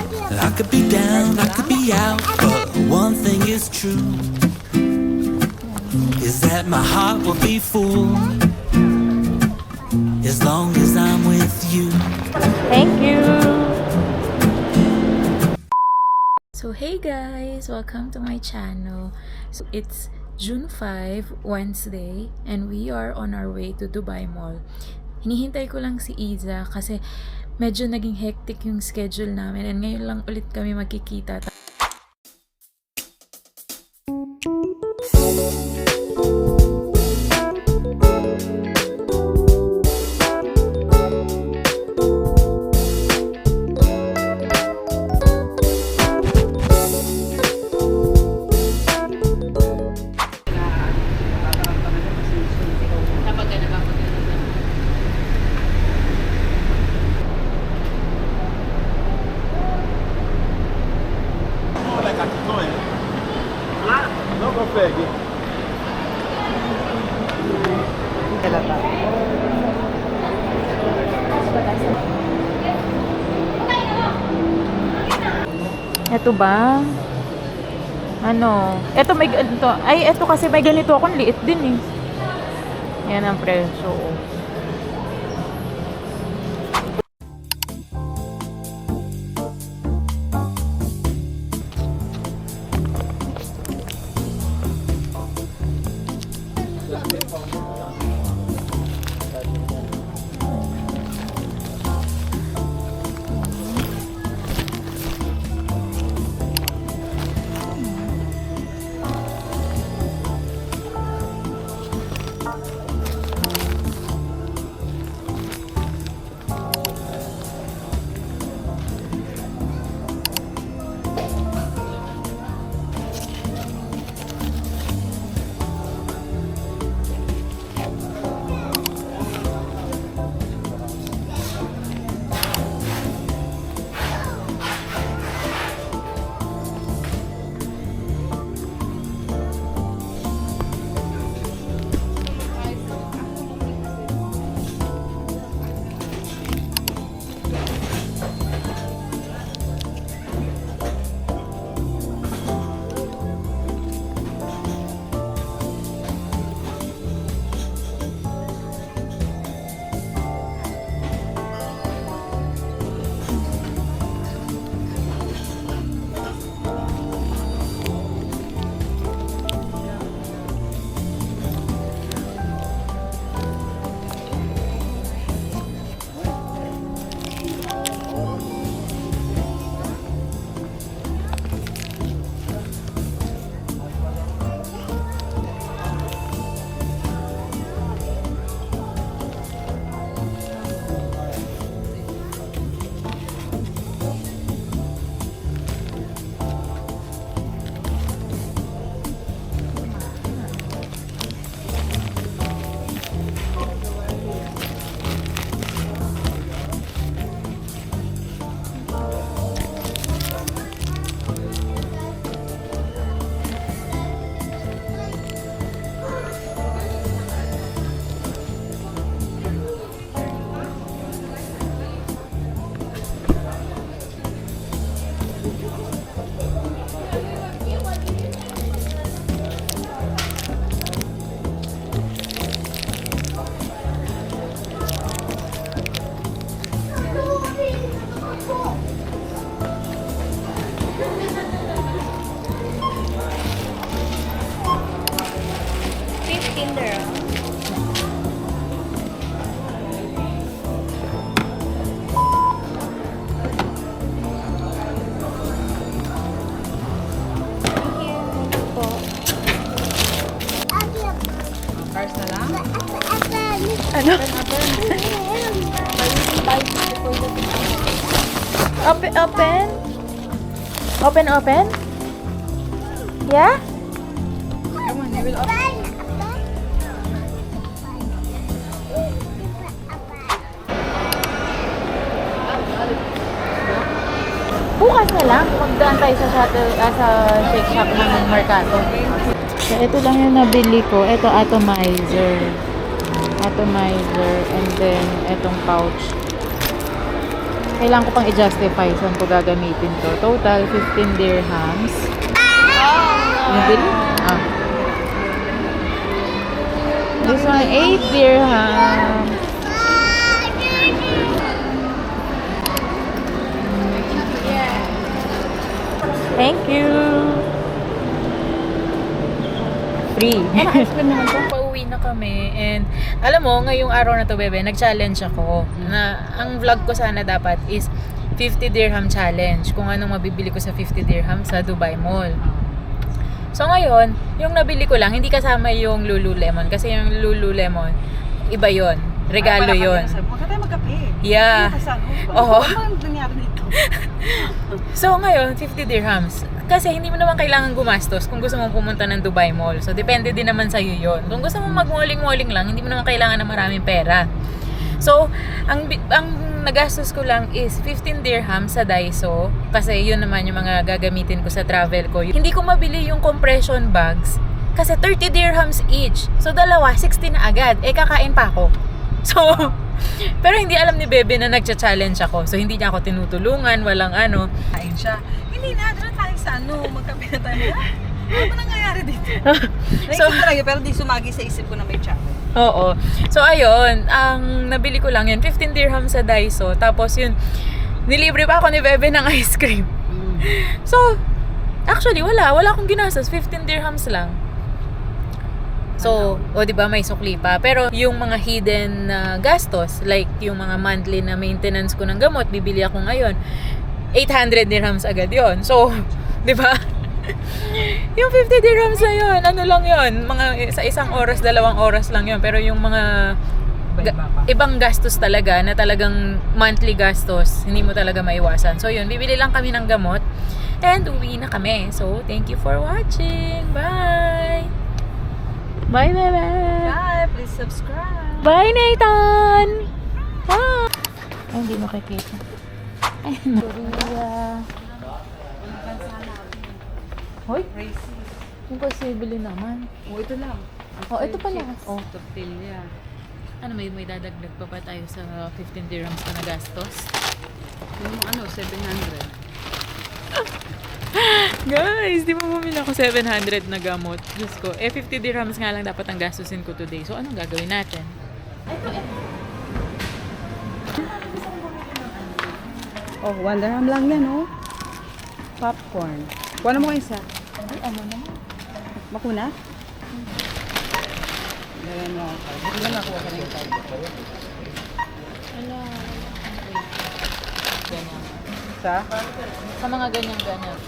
I could be down, I could be out, but one thing is true, is that my heart will be full as long as I'm with you. Thank you! So hey guys! Welcome to my channel. So it's June 5, Wednesday, and we are on our way to Dubai Mall. Hinihintay ko lang si Iza kasi medyo naging hectic yung schedule namin and ngayon lang ulit kami magkikita. Não consegue. Ito ba? Ano? Ito may ganito. Ay, ito kasi may ganito akong liit din eh. Yan ang presyo. Ano? Open, open? Open, open? Yeah? Come on, you will open. Bukas na lang, magdaan tayo sa shuttle, sa shake shop ng Mercato. So, ito lang yung nabili ko. Ito, atomizer. Atomizer. And then, itong pouch. Kailangan ko pang i-justify saan ko gagamitin to. Total, 15 dirhams. Yung bill? Ah. This one, 8 dirhams. Thank you. Free. Pauwi na kami and alam mo, ngayong araw na to, bebe, nag-challenge ako na ang vlog ko sana dapat is 50 dirham challenge. Kung anong mabibili ko sa 50 dirham sa Dubai Mall. So ngayon, yung nabili ko lang, hindi kasama yung Lululemon. Kasi yung Lululemon, iba yon, regalo yon. Huwag ka tayo magkape. Yeah. Oo. Ano nangyari dito? So ngayon, 50 dirhams. Kasi hindi mo naman kailangan gumastos kung gusto mong pumunta ng Dubai Mall. So depende din naman sa'yo yun. Kung gusto mong mag-malling-malling lang, hindi mo naman kailangan ng maraming pera. So, ang nagastos ko lang is 15 dirhams sa Daiso. Kasi yun naman yung mga gagamitin ko sa travel ko. Hindi ko mabili yung compression bags. Kasi 30 dirhams each. So dalawa, 60 na agad. Kakain pa ako. So, pero hindi alam ni Bebe na nagcha-challenge ako. So, hindi niya ako tinutulungan, walang ano. Kain siya. Hindi na, doon tayo sa magkape na tayo. Ano ba nangyayari dito? Naisip ko lang yun, pero di sumagi sa isip ko na may channel. Oo. So, ayun, ang nabili ko lang yun, 15 dirhams sa Daiso. Tapos yun, nilibre pa ako ni Bebe ng ice cream. So, actually, wala akong ginastos, 15 dirhams lang. So, o di ba may sukli pa. Pero yung mga hidden gastos, like yung mga monthly na maintenance ko ng gamot, bibili ako ngayon, 800 dirhams agad yon. So, di ba? Yung 50 dirhams na yun, ano lang yun, mga sa isang oras, 2 oras lang yun. Pero yung mga ibang gastos talaga, na talagang monthly gastos, hindi mo talaga maiwasan. So yun, bibili lang kami ng gamot and uwi na kami. So, thank you for watching. Bye! Bye, bebe! Bye! Please subscribe! Bye, Nathan! Bye! Ay, hindi makikita. Ay, Korea. Hoy, yung possible naman. Oh, ito lang. Oh, ito pala. Oh, Tortilla. ano, may dadagdag pa ba tayo sa 15 dirhams na nagastos? Yung 700. Guys, di ba bumili ako 700 na gamot? Diyos ko, 50 dirhams nga lang dapat ang gastusin ko today. So, anong gagawin natin? Oh, 1 dirham lang yan, oh. Popcorn. Kuha na mo isa. Ay, ano naman? Bakuna? Ganyan mo. Hindi na nakuha ka na yung tawag. Wala. Ganyan. Sa mga ganyan-ganyan.